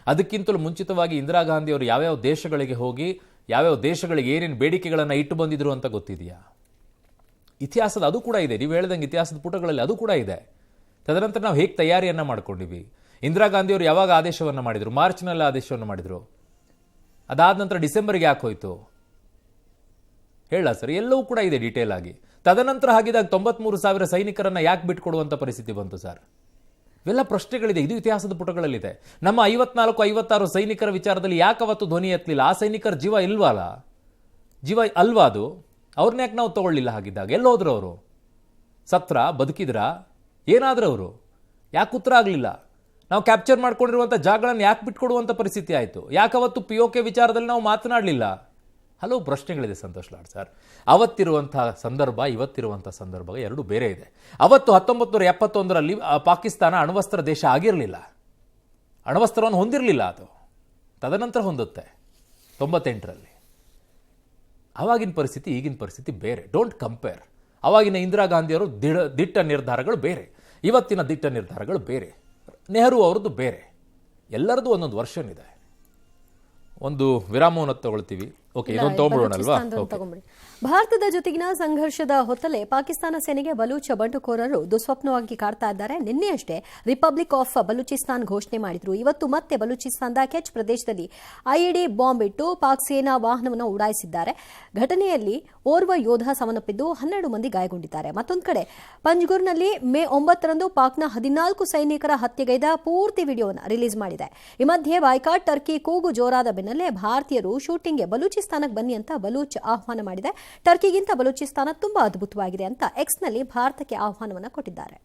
ಅದಕ್ಕಿಂತಲೂ ಮುಂಚಿತವಾಗಿ ಇಂದಿರಾ ಗಾಂಧಿ ಅವರು ಯಾವ್ಯಾವ ದೇಶಗಳಿಗೆ ಹೋಗಿ ಯಾವ್ಯಾವ ದೇಶಗಳಿಗೆ ಏನೇನು ಬೇಡಿಕೆಗಳನ್ನು ಇಟ್ಟು ಬಂದಿದ್ರು ಅಂತ ಗೊತ್ತಿದೆಯಾ? ಇತಿಹಾಸದ ಅದು ಕೂಡ ಇದೆ. ನೀವು ಹೇಳ್ದಂಗೆ ಇತಿಹಾಸದ ಪುಟಗಳಲ್ಲಿ ಅದು ಕೂಡ ಇದೆ. ತದನಂತರ ನಾವು ಹೇಗೆ ತಯಾರಿಯನ್ನು ಮಾಡ್ಕೊಂಡಿವಿ, ಇಂದಿರಾ ಗಾಂಧಿಯವರು ಯಾವಾಗ ಆದೇಶವನ್ನು ಮಾಡಿದರು? ಮಾರ್ಚ್ನಲ್ಲಿ ಆದೇಶವನ್ನು ಮಾಡಿದರು. ಅದಾದ ನಂತರ ಡಿಸೆಂಬರ್ಗೆ ಯಾಕೆ ಹೋಯಿತು ಹೇಳ ಸರ್? ಎಲ್ಲವೂ ಕೂಡ ಇದೆ ಡೀಟೇಲ್ ಆಗಿ. ತದನಂತರ ಹಾಗಿದಾಗ 93,000 ಸೈನಿಕರನ್ನ ಯಾಕೆ ಬಿಟ್ಕೊಡುವಂಥ ಪರಿಸ್ಥಿತಿ ಬಂತು ಸರ್? ಇವೆಲ್ಲ ಪ್ರಶ್ನೆಗಳಿದೆ, ಇದು ಇತಿಹಾಸದ ಪುಟಗಳಲ್ಲಿದೆ. ನಮ್ಮ 54-56 ಸೈನಿಕರ ವಿಚಾರದಲ್ಲಿ ಯಾಕೆ ಅವತ್ತು ಧ್ವನಿ ಎತ್ತಲಿಲ್ಲ? ಆ ಸೈನಿಕರ ಜೀವ ಅಲ್ವಾ ಅದು? ಅವ್ರನ್ನ ಯಾಕೆ ನಾವು ತಗೊಳ್ಳಿಲ್ಲ? ಹಾಗಿದ್ದಾಗ ಎಲ್ಲೋದ್ರು ಅವರು? ಸತ್ರ, ಬದುಕಿದ್ರ, ಏನಾದ್ರು ಅವರು? ಯಾಕೆ ಉತ್ತರ ಆಗಲಿಲ್ಲ? ನಾವು ಕ್ಯಾಪ್ಚರ್ ಮಾಡ್ಕೊಂಡಿರುವಂಥ ಜಾಗಗಳನ್ನು ಯಾಕೆ ಬಿಟ್ಕೊಡುವಂಥ ಪರಿಸ್ಥಿತಿ ಆಯಿತು? ಯಾಕೆ ಅವತ್ತು POK ವಿಚಾರದಲ್ಲಿ ನಾವು ಮಾತನಾಡಲಿಲ್ಲ? ಹಲವು ಪ್ರಶ್ನೆಗಳಿದೆ ಸಂತೋಷ್ ಲಾಡ್ ಸರ್. ಅವತ್ತಿರುವಂತಹ ಸಂದರ್ಭ, ಇವತ್ತಿರುವಂಥ ಸಂದರ್ಭ ಎರಡು ಬೇರೆ ಇದೆ. ಅವತ್ತು 1971ರಲ್ಲಿ ಪಾಕಿಸ್ತಾನ ಅಣ್ವಸ್ತ್ರ ದೇಶ ಆಗಿರಲಿಲ್ಲ, ಅಣ್ವಸ್ತ್ರವನ್ನು ಹೊಂದಿರಲಿಲ್ಲ. ಅದು ತದನಂತರ ಹೊಂದುತ್ತೆ 98ರಲ್ಲಿ. ಆವಾಗಿನ ಪರಿಸ್ಥಿತಿ ಈಗಿನ ಪರಿಸ್ಥಿತಿ ಬೇರೆ. Don't compare. ಆವಾಗಿನ ಇಂದಿರಾ ಗಾಂಧಿಯವರು ದಿಟ್ಟ ನಿರ್ಧಾರಗಳು ಬೇರೆ, ಇವತ್ತಿನ ದಿಟ್ಟ ನಿರ್ಧಾರಗಳು ಬೇರೆ. ನೆಹರು ಅವರದ್ದು ಬೇರೆ. ಎಲ್ಲರದ್ದು ಒಂದೊಂದು ವರ್ಷನ್ ಇದೆ. ಒಂದು ವಿರಾಮವನ್ನು ತಗೊಳ್ತೀವಿ. ಓಕೆ, ಇದೊಂದು ತಗೊಂಡ್ಬಿಡೋಣಲ್ವಾ? ಭಾರತದ ಜೊತೆಗಿನ ಸಂಘರ್ಷದ ಹೊತ್ತಲೇ ಪಾಕಿಸ್ತಾನ ಸೇನೆಗೆ ಬಲೂಚ್ ಬಂಡುಕೋರರು ದುಸ್ವಪ್ನವಾಗಿ ಕಾಡ್ತಾ ಇದ್ದಾರೆ. ನಿನ್ನೆಯಷ್ಟೇ ರಿಪಬ್ಲಿಕ್ ಆಫ್ ಬಲೂಚಿಸ್ತಾನ್ ಘೋಷಣೆ ಮಾಡಿದ್ರು. ಇವತ್ತು ಮತ್ತೆ ಬಲೂಚಿಸ್ತಾನದ ಕೆಚ್ ಪ್ರದೇಶದಲ್ಲಿ IED ಬಾಂಬ್ ಇಟ್ಟು ಪಾಕ್ ಸೇನಾ ವಾಹನವನ್ನು ಉಡಾಯಿಸಿದ್ದಾರೆ. ಘಟನೆಯಲ್ಲಿ ಓರ್ವ ಯೋಧ ಸಾವನ್ನಪ್ಪಿದ್ದು 12 ಮಂದಿ ಗಾಯಗೊಂಡಿದ್ದಾರೆ. ಮತ್ತೊಂದು ಕಡೆ ಪಂಜ್ಗುರ್ನಲ್ಲಿ ಮೇ 9ರಂದು ಪಾಕ್ನ 14 ಸೈನಿಕರ ಹತ್ಯೆಗೈದ ಪೂರ್ತಿ ವಿಡಿಯೋವನ್ನು ರಿಲೀಸ್ ಮಾಡಿದೆ. ಈ ಮಧ್ಯೆ ಬಾಯ್ಕಾಟ್ ಟರ್ಕಿ ಕೂಗು ಜೋರಾದ ಬೆನ್ನಲ್ಲೇ ಭಾರತೀಯರು ಶೂಟಿಂಗ್ಗೆ ಬಲೂಚಿಸ್ತಾನಕ್ಕೆ ಬನ್ನಿ ಅಂತ ಬಲೂಚ್ ಆಹ್ವಾನ ಮಾಡಿದೆ. ಟರ್ಕಿಗಿಂತ ಬಲೂಚಿಸ್ತಾನ ತುಂಬಾ ಅದ್ಭುತವಾಗಿದೆ ಅಂತ ಎಕ್ಸ್ನಲ್ಲಿ ಭಾರತಕ್ಕೆ ಆಹ್ವಾನವನ್ನು ಕೊಟ್ಟಿದ್ದಾರೆ.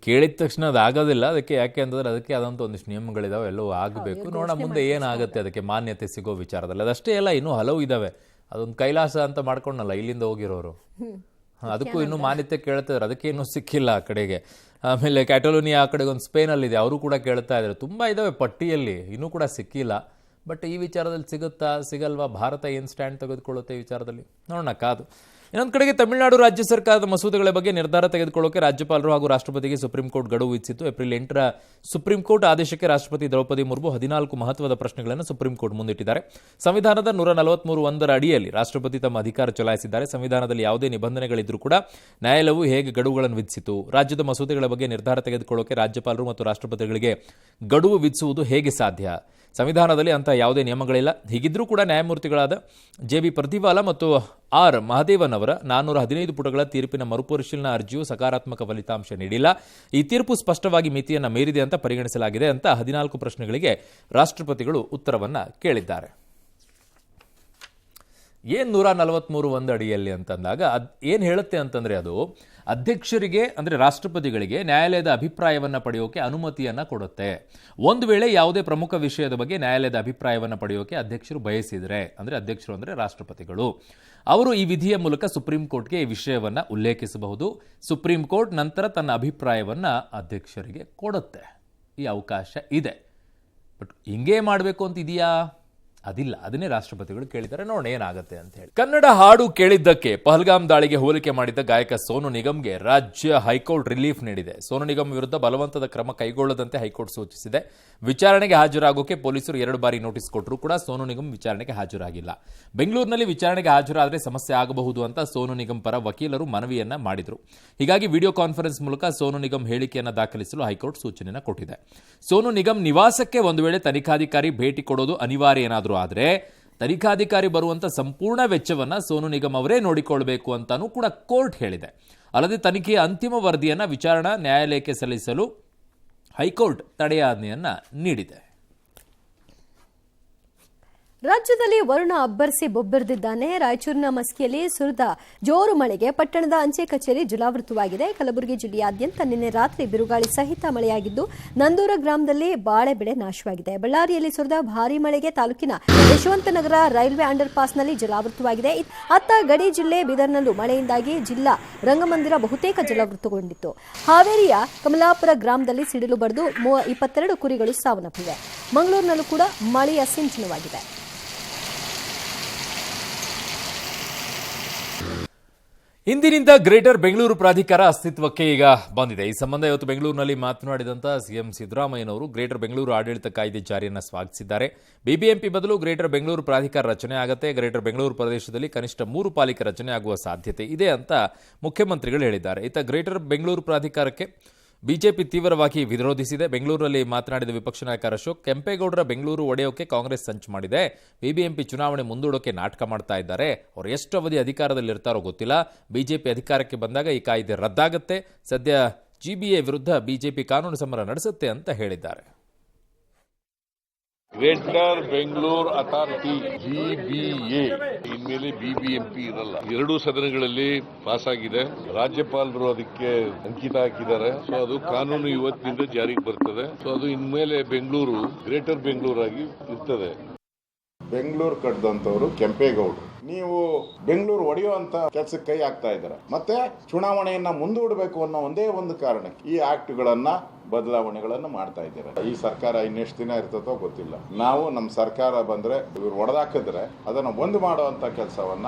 ಕೇಳಿದ ತಕ್ಷಣ ಅದು ಆಗೋದಿಲ್ಲ. ಅದಕ್ಕೆ ಯಾಕೆ ಅಂತಂದ್ರೆ ಅದಕ್ಕೆ ಆದಂಥ ಒಂದಿಷ್ಟು ನಿಯಮಗಳಿದಾವೆ, ಎಲ್ಲವೂ ಆಗಬೇಕು. ನೋಡೋಣ ಮುಂದೆ ಏನಾಗುತ್ತೆ ಅದಕ್ಕೆ ಮಾನ್ಯತೆ ಸಿಗೋ ವಿಚಾರದಲ್ಲಿ. ಅದಷ್ಟೇ ಅಲ್ಲ, ಇನ್ನೂ ಹಲವು ಇದಾವೆ. ಅದೊಂದು ಕೈಲಾಸ ಅಂತ ಮಾಡ್ಕೊಂಡಲ್ಲ ಇಲ್ಲಿಂದ ಹೋಗಿರೋರು, ಅದಕ್ಕೂ ಇನ್ನೂ ಮಾನ್ಯತೆ ಕೇಳ್ತಿದ್ದಾರೆ. ಅದಕ್ಕೆ ಇನ್ನೂ ಸಿಕ್ಕಿಲ್ಲ ಆ ಕಡೆಗೆ. ಆಮೇಲೆ ಕ್ಯಾಟಲೋನಿಯಾ ಆ ಕಡೆಗೆ ಒಂದು ಸ್ಪೇನಲ್ಲಿದೆ, ಅವರು ಕೂಡ ಕೇಳ್ತಾ ಇದ್ದಾರೆ. ತುಂಬ ಇದಾವೆ ಪಟ್ಟಿಯಲ್ಲಿ, ಇನ್ನೂ ಕೂಡ ಸಿಕ್ಕಿಲ್ಲ. ಬಟ್ ಈ ವಿಚಾರದಲ್ಲಿ ಸಿಗುತ್ತಾ ಸಿಗಲ್ವಾ? ಭಾರತ ಏನು ಸ್ಟ್ಯಾಂಡ್ ತೆಗೆದುಕೊಳ್ಳುತ್ತೆ ಈ ವಿಚಾರದಲ್ಲಿ ನೋಡೋಣ ಕಾದು. ಇನ್ನೊಂದು ಕಡೆಗೆ ತಮಿಳುನಾಡು ರಾಜ್ಯ ಸರ್ಕಾರದ ಮಸೂದೆಗಳ ಬಗ್ಗೆ ನಿರ್ಧಾರ ತೆಗೆದುಕೊಳ್ಳೋಕೆ ರಾಜ್ಯಪಾಲರು ಹಾಗೂ ರಾಷ್ಟ್ರಪತಿಗೆ ಸುಪ್ರೀಂ ಕೋರ್ಟ್ ಗಡುವು ವಿಧಿಸಿತ್ತು. ಏಪ್ರಿಲ್ 8ರ ಸುಪ್ರೀಂ ಕೋರ್ಟ್ ಆದೇಶಕ್ಕೆ ರಾಷ್ಟ್ರಪತಿ ದ್ರೌಪದಿ ಮುರ್ಮು 14 ಮಹತ್ವದ ಪ್ರಶ್ನೆಗಳನ್ನು ಸುಪ್ರೀಂ ಕೋರ್ಟ್ ಮುಂದಿಟ್ಟಿದ್ದಾರೆ. ಸಂವಿಧಾನದ 143(1) ಅಡಿಯಲ್ಲಿ ರಾಷ್ಟ್ರಪತಿ ತಮ್ಮ ಅಧಿಕಾರ ಚಲಾಯಿಸಿದ್ದಾರೆ. ಸಂವಿಧಾನದಲ್ಲಿ ಯಾವುದೇ ನಿಬಂಧನೆಗಳಿದ್ರೂ ಕೂಡ ನ್ಯಾಯಾಲಯವು ಹೇಗೆ ಗಡುವುಗಳನ್ನು ವಿಧಿಸಿತು? ರಾಜ್ಯದ ಮಸೂದೆಗಳ ಬಗ್ಗೆ ನಿರ್ಧಾರ ತೆಗೆದುಕೊಳ್ಳೋಕೆ ರಾಜ್ಯಪಾಲರು ಮತ್ತು ರಾಷ್ಟ್ರಪತಿಗಳಿಗೆ ಗಡುವು ವಿಧಿಸುವುದು ಹೇಗೆ ಸಾಧ್ಯ? ಸಂವಿಧಾನದಲ್ಲಿ ಅಂತಹ ಯಾವುದೇ ನಿಯಮಗಳಿಲ್ಲ. ಹೀಗಿದ್ರೂ ಕೂಡ ನ್ಯಾಯಮೂರ್ತಿಗಳಾದ JB ಪ್ರತಿವಾಲ ಮತ್ತು R ಮಹದೇವನ್ ಅವರ 415 ಪುಟಗಳ ತೀರ್ಪಿನ ಮರುಪರಿಶೀಲನಾ ಅರ್ಜಿಯು ಸಕಾರಾತ್ಮಕ ಫಲಿತಾಂಶ ನೀಡಿಲ್ಲ. ಈ ತೀರ್ಪು ಸ್ಪಷ್ಟವಾಗಿ ಮಿತಿಯನ್ನು ಮೀರಿದೆ ಅಂತ ಪರಿಗಣಿಸಲಾಗಿದೆ ಅಂತ 14 ಪ್ರಶ್ನೆಗಳಿಗೆ ರಾಷ್ಟ್ರಪತಿಗಳು ಉತ್ತರವನ್ನ ಕೇಳಿದ್ದಾರೆ. ಏನು 143(1) ಅಡಿಯಲ್ಲಿ ಅಂತಂದಾಗ ಏನು ಹೇಳುತ್ತೆ ಅಂತಂದ್ರೆ ಅದು ಅಧ್ಯಕ್ಷರಿಗೆ ಅಂದರೆ ರಾಷ್ಟ್ರಪತಿಗಳಿಗೆ ನ್ಯಾಯಾಲಯದ ಅಭಿಪ್ರಾಯವನ್ನು ಪಡೆಯೋಕೆ ಅನುಮತಿಯನ್ನು ಕೊಡುತ್ತೆ. ಒಂದು ವೇಳೆ ಯಾವುದೇ ಪ್ರಮುಖ ವಿಷಯದ ಬಗ್ಗೆ ನ್ಯಾಯಾಲಯದ ಅಭಿಪ್ರಾಯವನ್ನು ಪಡೆಯೋಕೆ ಅಧ್ಯಕ್ಷರು ಬಯಸಿದರೆ, ಅಂದರೆ ಅಧ್ಯಕ್ಷರು ಅಂದರೆ ರಾಷ್ಟ್ರಪತಿಗಳು, ಅವರು ಈ ವಿಧಿಯ ಮೂಲಕ ಸುಪ್ರೀಂ ಕೋರ್ಟ್ಗೆ ಈ ವಿಷಯವನ್ನು ಉಲ್ಲೇಖಿಸಬಹುದು. ಸುಪ್ರೀಂ ಕೋರ್ಟ್ ನಂತರ ತನ್ನ ಅಭಿಪ್ರಾಯವನ್ನು ಅಧ್ಯಕ್ಷರಿಗೆ ಕೊಡುತ್ತೆ. ಈ ಅವಕಾಶ ಇದೆ. ಬಟ್ ಹಿಂಗೇ ಮಾಡಬೇಕು ಅಂತ ಇದೆಯಾ? ಅದಿಲ್ಲ. ಅದನ್ನೇ ರಾಷ್ಟ್ರಪತಿಗಳು ಕೇಳಿದ್ದಾರೆ. ನೋಡೋಣ ಏನಾಗುತ್ತೆ ಅಂತ ಹೇಳಿ. ಕನ್ನಡ ಹಾಡು ಕೇಳಿದ್ದಕ್ಕೆ ಪಹಲ್ಗಾಮ್ ದಾಳಿಗೆ ಹೋಲಿಕೆ ಮಾಡಿದ್ದ ಗಾಯಕ ಸೋನು ನಿಗಮ್ಗೆ ರಾಜ್ಯ ಹೈಕೋರ್ಟ್ ರಿಲೀಫ್ ನೀಡಿದೆ. ಸೋನು ನಿಗಮ್ ವಿರುದ್ಧ ಬಲವಂತದ ಕ್ರಮ ಕೈಗೊಳ್ಳದಂತೆ ಹೈಕೋರ್ಟ್ ಸೂಚಿಸಿದೆ. ವಿಚಾರಣೆಗೆ ಹಾಜರಾಗೋಕೆ ಪೊಲೀಸರು 2 ಬಾರಿ ನೋಟಿಸ್ ಕೊಟ್ಟರು ಕೂಡ ಸೋನು ನಿಗಮ್ ವಿಚಾರಣೆಗೆ ಹಾಜರಾಗಿಲ್ಲ. ಬೆಂಗಳೂರಿನಲ್ಲಿ ವಿಚಾರಣೆಗೆ ಹಾಜರಾದರೆ ಸಮಸ್ಯೆ ಆಗಬಹುದು ಅಂತ ಸೋನು ನಿಗಮ್ ಪರ ವಕೀಲರು ಮನವಿಯನ್ನ ಮಾಡಿದ್ರು. ಹೀಗಾಗಿ ವಿಡಿಯೋ ಕಾನ್ಫರೆನ್ಸ್ ಮೂಲಕ ಸೋನು ನಿಗಮ್ ಹೇಳಿಕೆಯನ್ನು ದಾಖಲಿಸಲು ಹೈಕೋರ್ಟ್ ಸೂಚನೆಯನ್ನು ಕೊಟ್ಟಿದೆ. ಸೋನು ನಿಗಮ್ ನಿವಾಸಕ್ಕೆ ಒಂದು ವೇಳೆ ತನಿಖಾಧಿಕಾರಿ ಭೇಟಿ ಕೊಡೋದು ಅನಿವಾರ್ಯ ಏನಾದರೂ ಆದರೆ ತನಿಖಾಧಿಕಾರಿ ಬರುವಂತ ಸಂಪೂರ್ಣ ವೆಚ್ಚವನ್ನ ಸೋನು ನಿಗಮ್ ಅವರೇ ನೋಡಿಕೊಳ್ಳಬೇಕು ಅಂತಾನೂ ಕೂಡ ಕೋರ್ಟ್ ಹೇಳಿದೆ. ಅಲ್ಲದೆ ತನಿಖೆಯ ಅಂತಿಮ ವರದಿಯನ್ನ ವಿಚಾರಣಾ ನ್ಯಾಯಾಲಯಕ್ಕೆ ಸಲ್ಲಿಸಲು ಹೈಕೋರ್ಟ್ ತಡೆಯಾಜ್ಞೆಯನ್ನ ನೀಡಿದೆ. ರಾಜ್ಯದಲ್ಲಿ ವರುಣ ಅಬ್ಬರಿಸಿ ಬೊಬ್ಬೆರೆದಿದ್ದಾನೆ. ರಾಯಚೂರಿನ ಮಸ್ಕಿಯಲ್ಲಿ ಸುರಿದ ಜೋರು ಮಳೆಗೆ ಪಟ್ಟಣದ ಅಂಚೆ ಕಚೇರಿ ಜಲಾವೃತವಾಗಿದೆ. ಕಲಬುರಗಿ ಜಿಲ್ಲೆಯಾದ್ಯಂತ ನಿನ್ನೆ ರಾತ್ರಿ ಬಿರುಗಾಳಿ ಸಹಿತ ಮಳೆಯಾಗಿದ್ದು ನಂದೂರ ಗ್ರಾಮದಲ್ಲಿ ಬಾಳೆ ಬೆಳೆ ನಾಶವಾಗಿದೆ. ಬಳ್ಳಾರಿಯಲ್ಲಿ ಸುರಿದ ಭಾರೀ ಮಳೆಗೆ ತಾಲೂಕಿನ ಯಶವಂತನಗರ ರೈಲ್ವೆ ಅಂಡರ್ ಪಾಸ್ನಲ್ಲಿ ಜಲಾವೃತವಾಗಿದೆ. ಅತ್ತ ಗಡಿ ಜಿಲ್ಲೆ ಬೀದರ್ನಲ್ಲೂ ಮಳೆಯಿಂದಾಗಿ ಜಿಲ್ಲಾ ರಂಗಮಂದಿರ ಬಹುತೇಕ ಜಲಾವೃತಗೊಂಡಿತ್ತು. ಹಾವೇರಿಯ ಕಮಲಾಪುರ ಗ್ರಾಮದಲ್ಲಿ ಸಿಡಿಲು ಬಡಿದು 22 ಕುರಿಗಳು ಸಾವನ್ನಪ್ಪಿವೆ. ಮಂಗಳೂರಿನಲ್ಲೂ ಕೂಡ ಮಳೆಯ ಸಿಂಚನವಾಗಿದೆ. ಇಂದಿನಿಂದ ಗ್ರೇಟರ್ ಬೆಂಗಳೂರು ಪ್ರಾಧಿಕಾರ ಅಸ್ತಿತ್ವಕ್ಕೆ ಈಗ ಬಂದಿದೆ. ಈ ಸಂಬಂಧ ಇವತ್ತು ಬೆಂಗಳೂರಿನಲ್ಲಿ ಮಾತನಾಡಿದಂಥ ಸಿಎಂ ಸಿದ್ದರಾಮಯ್ಯನವರು ಗ್ರೇಟರ್ ಬೆಂಗಳೂರು ಆಡಳಿತ ಕಾಯ್ದೆ ಜಾರಿಯನ್ನು ಸ್ವಾಗತಿಸಿದ್ದಾರೆ. ಬಿಬಿಎಂಪಿ ಬದಲು ಗ್ರೇಟರ್ ಬೆಂಗಳೂರು ಪ್ರಾಧಿಕಾರ ರಚನೆ ಆಗುತ್ತೆ. ಗ್ರೇಟರ್ ಬೆಂಗಳೂರು ಪ್ರದೇಶದಲ್ಲಿ ಕನಿಷ್ಠ 3 ಪಾಲಿಕೆ ರಚನೆ ಆಗುವ ಸಾಧ್ಯತೆ ಇದೆ ಅಂತ ಮುಖ್ಯಮಂತ್ರಿಗಳು ಹೇಳಿದ್ದಾರೆ. ಇತ್ತ ಗ್ರೇಟರ್ ಬೆಂಗಳೂರು ಪ್ರಾಧಿಕಾರಕ್ಕೆ ಬಿಜೆಪಿ ತೀವ್ರವಾಗಿ ವಿರೋಧಿಸಿದೆ. ಬೆಂಗಳೂರಲ್ಲಿ ಮಾತನಾಡಿದ ವಿಪಕ್ಷ ನಾಯಕ ಅಶೋಕ್, ಕೆಂಪೇಗೌಡರ ಬೆಂಗಳೂರು ಒಡೆಯೋಕೆ ಕಾಂಗ್ರೆಸ್ ಸಂಚು ಮಾಡಿದೆ. ಬಿಬಿಎಂಪಿ ಚುನಾವಣೆ ಮುಂದೂಡೋಕೆ ನಾಟಕ ಮಾಡ್ತಾ ಇದ್ದಾರೆ. ಅವರು ಎಷ್ಟು ಅವಧಿ ಅಧಿಕಾರದಲ್ಲಿರ್ತಾರೋ ಗೊತ್ತಿಲ್ಲ. ಬಿಜೆಪಿ ಅಧಿಕಾರಕ್ಕೆ ಬಂದಾಗ ಈ ಕಾಯ್ದೆ ರದ್ದಾಗುತ್ತೆ. ಸದ್ಯ ಜಿಬಿಎ ವಿರುದ್ಧ ಬಿಜೆಪಿ ಕಾನೂನು ಸಮರ ನಡೆಸುತ್ತೆ ಅಂತ ಹೇಳಿದ್ದಾರೆ. ಗ್ರೇಟರ್ ಬೆಂಗಳೂರು ಅಥಾರಿಟಿ GBA ಇನ್ಮೇಲೆ BBMP ಇರಲ್ಲ. ಎರಡೂ ಸದನಗಳಲ್ಲಿ ಪಾಸ್ ಆಗಿದೆ. ರಾಜ್ಯಪಾಲರು ಅದಕ್ಕೆ ಅಂಕಿತ ಹಾಕಿದ್ದಾರೆ. ಸೊ ಅದು ಕಾನೂನು ಇವತ್ತಿನಿಂದ ಜಾರಿಗೆ ಬರ್ತದೆ. ಸೊ ಅದು ಇನ್ಮೇಲೆ ಬೆಂಗಳೂರು ಗ್ರೇಟರ್ ಬೆಂಗಳೂರು ಆಗಿ ಇರ್ತದೆ. ಬೆಂಗಳೂರು ಕಟ್ಟದಂತವರು ಕೆಂಪೇಗೌಡರು. ನೀವು ಬೆಂಗಳೂರು ಒಡೆಯುವಂತ ಕೆಲಸಕ್ಕೆ ಕೈ ಹಾಕ್ತಾ ಇದ್ದಾರೆ. ಮತ್ತೆ ಚುನಾವಣೆಯನ್ನ ಮುಂದೂಡಬೇಕು ಅನ್ನೋ ಒಂದೇ ಒಂದು ಕಾರಣಕ್ಕೆ ಈ ಆಕ್ಟ್ಗಳನ್ನ ಬದಲಾವಣೆಗಳನ್ನು ಮಾಡ್ತಾ ಇದ್ದಾರೆ. ಈ ಸರ್ಕಾರ ಇನ್ನೆಷ್ಟು ದಿನ ಇರ್ತದೋ ಗೊತ್ತಿಲ್ಲ. ನಾವು ನಮ್ಮ ಸರ್ಕಾರ ಬಂದ್ರೆ ಇವ್ರು ಒಡೆದಾಕಿದ್ರೆ ಅದನ್ನ ಒಂದು ಮಾಡುವಂತ ಕೆಲಸವನ್ನ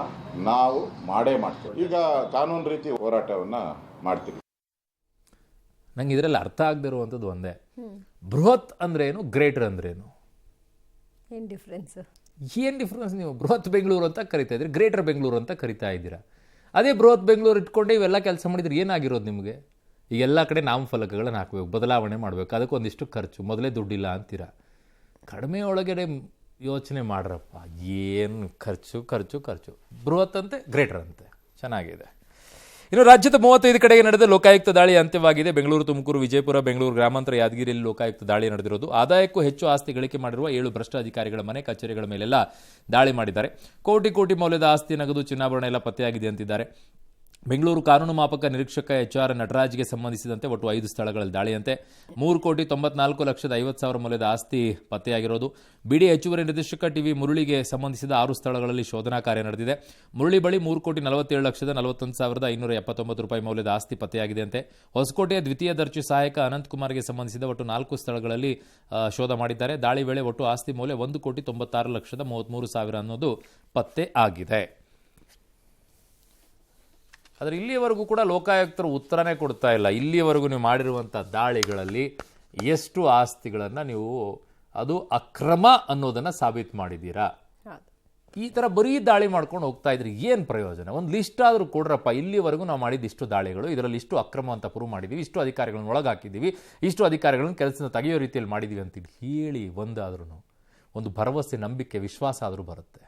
ನಾವು ಮಾಡೇ ಮಾಡ್ತೇವೆ. ಈಗ ಕಾನೂನು ರೀತಿ ಹೋರಾಟವನ್ನ ಮಾಡ್ತೀವಿ. ನಂಗೆ ಇದರಲ್ಲಿ ಅರ್ಥ ಆಗದಿರುವಂಥದ್ದು ಒಂದೇ, ಬೃಹತ್ ಅಂದ್ರೇನು, ಗ್ರೇಟರ್ ಅಂದ್ರೇನು? ಏನು ಡಿಫ್ರೆನ್ಸ್? ನೀವು ಬೃಹತ್ ಬೆಂಗಳೂರು ಅಂತ ಕರಿತಾ ಇದ್ದೀರಿ, ಗ್ರೇಟರ್ ಬೆಂಗಳೂರು ಅಂತ ಕರಿತಾ ಇದ್ದೀರಾ. ಅದೇ ಬೃಹತ್ ಬೆಂಗಳೂರು ಇಟ್ಕೊಂಡೆ ಇವೆಲ್ಲ ಕೆಲಸ ಮಾಡಿದ್ರೆ ಏನಾಗಿರೋದು ನಿಮಗೆ? ಈಗ ಎಲ್ಲ ಕಡೆ ನಾಮಫಲಕಗಳನ್ನು ಹಾಕಬೇಕು, ಬದಲಾವಣೆ ಮಾಡಬೇಕು, ಅದಕ್ಕೊಂದಿಷ್ಟು ಖರ್ಚು, ಮೊದಲೇ ದುಡ್ಡಿಲ್ಲ ಅಂತೀರಾ. ಕಡಿಮೆ ಒಳಗಡೆ ಯೋಚನೆ ಮಾಡ್ರಪ್ಪ, ಏನು ಖರ್ಚು ಖರ್ಚು ಖರ್ಚು. ಬೃಹತ್ ಅಂತೆ, ಗ್ರೇಟರ್ ಅಂತೆ, ಚೆನ್ನಾಗಿದೆ. ಇನ್ನು ರಾಜ್ಯದ 35 ಕಡೆಗೆ ನಡೆದ ಲೋಕಾಯುಕ್ತ ದಾಳಿ ಅಂತ್ಯವಾಗಿದೆ. ಬೆಂಗಳೂರು, ತುಮಕೂರು, ವಿಜಯಪುರ, ಬೆಂಗಳೂರು ಗ್ರಾಮಾಂತರ, ಯಾದಗಿರಿಯಲ್ಲಿ ಲೋಕಾಯುಕ್ತ ದಾಳಿ ನಡೆದಿರೋದು. ಆದಾಯಕ್ಕೂ ಹೆಚ್ಚು ಆಸ್ತಿ ಗಳಿಕೆ ಮಾಡಿರುವ 7 ಭ್ರಷ್ಟ ಅಧಿಕಾರಿಗಳ ಮನೆ, ಕಚೇರಿಗಳ ಮೇಲೆಲ್ಲ ದಾಳಿ ಮಾಡಿದ್ದಾರೆ. ಕೋಟಿ ಕೋಟಿ ಮೌಲ್ಯದ ಆಸ್ತಿ, ನಗದು, ಚಿನ್ನಾಭರಣ ಎಲ್ಲ ಪತ್ತೆಯಾಗಿದೆ ಅಂತಿದ್ದಾರೆ. ಬೆಂಗಳೂರು ಕಾನೂನು ಮಾಪಕ ನಿರೀಕ್ಷಕ HR ನಟರಾಜ್ಗೆ ಸಂಬಂಧಿಸಿದಂತೆ ಒಟ್ಟು 5 ಸ್ಥಳಗಳಲ್ಲಿ ದಾಳಿಯಂತೆ 3,94,50,000 ಮೌಲ್ಯದ ಆಸ್ತಿ ಪತ್ತೆಯಾಗಿರೋದು. ಬಿಡಿ ಹೆಚ್ಚುವರಿ ನಿರ್ದೇಶಕ ಟಿವಿ ಮುರಳಿಗೆ ಸಂಬಂಧಿಸಿದ 6 ಸ್ಥಳಗಳಲ್ಲಿ ಶೋಧನಾ ಕಾರ್ಯ ನಡೆದಿದೆ. ಮುರಳಿ ಬಳಿ 3,47,41,579 ರೂಪಾಯಿ ಮೌಲ್ಯದ ಆಸ್ತಿ ಪತ್ತೆಯಾಗಿದೆಯಂತೆ. ಹೊಸಕೋಟೆಯ ದ್ವಿತೀಯ ದರ್ಜೆ ಸಹಾಯಕ ಅನಂತಕುಮಾರ್ಗೆ ಸಂಬಂಧಿಸಿದ ಒಟ್ಟು 4 ಸ್ಥಳಗಳಲ್ಲಿ ಶೋಧ ಮಾಡಿದ್ದಾರೆ. ದಾಳಿ ವೇಳೆ ಒಟ್ಟು ಆಸ್ತಿ ಮೌಲ್ಯ 1,96,33,000 ಅನ್ನೋದು ಪತ್ತೆ ಆಗಿದೆ. ಆದರೆ ಇಲ್ಲಿಯವರೆಗೂ ಕೂಡ ಲೋಕಾಯುಕ್ತರು ಉತ್ತರನೇ ಕೊಡ್ತಾ ಇಲ್ಲ. ಇಲ್ಲಿಯವರೆಗೂ ನೀವು ಮಾಡಿರುವಂಥ ದಾಳಿಗಳಲ್ಲಿ ಎಷ್ಟು ಆಸ್ತಿಗಳನ್ನು ನೀವು ಅದು ಅಕ್ರಮ ಅನ್ನೋದನ್ನು ಸಾಬೀತು ಮಾಡಿದ್ದೀರಾ? ಈ ಥರ ಬರೀ ದಾಳಿ ಮಾಡ್ಕೊಂಡು ಹೋಗ್ತಾ ಇದ್ರಿ, ಏನು ಪ್ರಯೋಜನ? ಒಂದು ಲಿಸ್ಟ್ ಆದರೂ ಕೊಡ್ರಪ್ಪ, ಇಲ್ಲಿವರೆಗೂ ನಾವು ಮಾಡಿದ್ದು ಇಷ್ಟು ದಾಳಿಗಳು, ಇದರಲ್ಲಿ ಇಷ್ಟು ಅಕ್ರಮ ಅಂತ ಪ್ರೂವ್ ಮಾಡಿದ್ದೀವಿ, ಇಷ್ಟು ಅಧಿಕಾರಿಗಳನ್ನು ಒಳಗಾಕಿದ್ದೀವಿ, ಇಷ್ಟು ಅಧಿಕಾರಿಗಳನ್ನು ಕೆಲಸದಿಂದ ತೆಗೆಯೋ ರೀತಿಯಲ್ಲಿ ಮಾಡಿದ್ದೀವಿ ಅಂತ ಹೇಳಿ ಒಂದಾದ್ರೂ ಒಂದು ಭರವಸೆ, ನಂಬಿಕೆ, ವಿಶ್ವಾಸ ಆದರೂ ಬರುತ್ತೆ.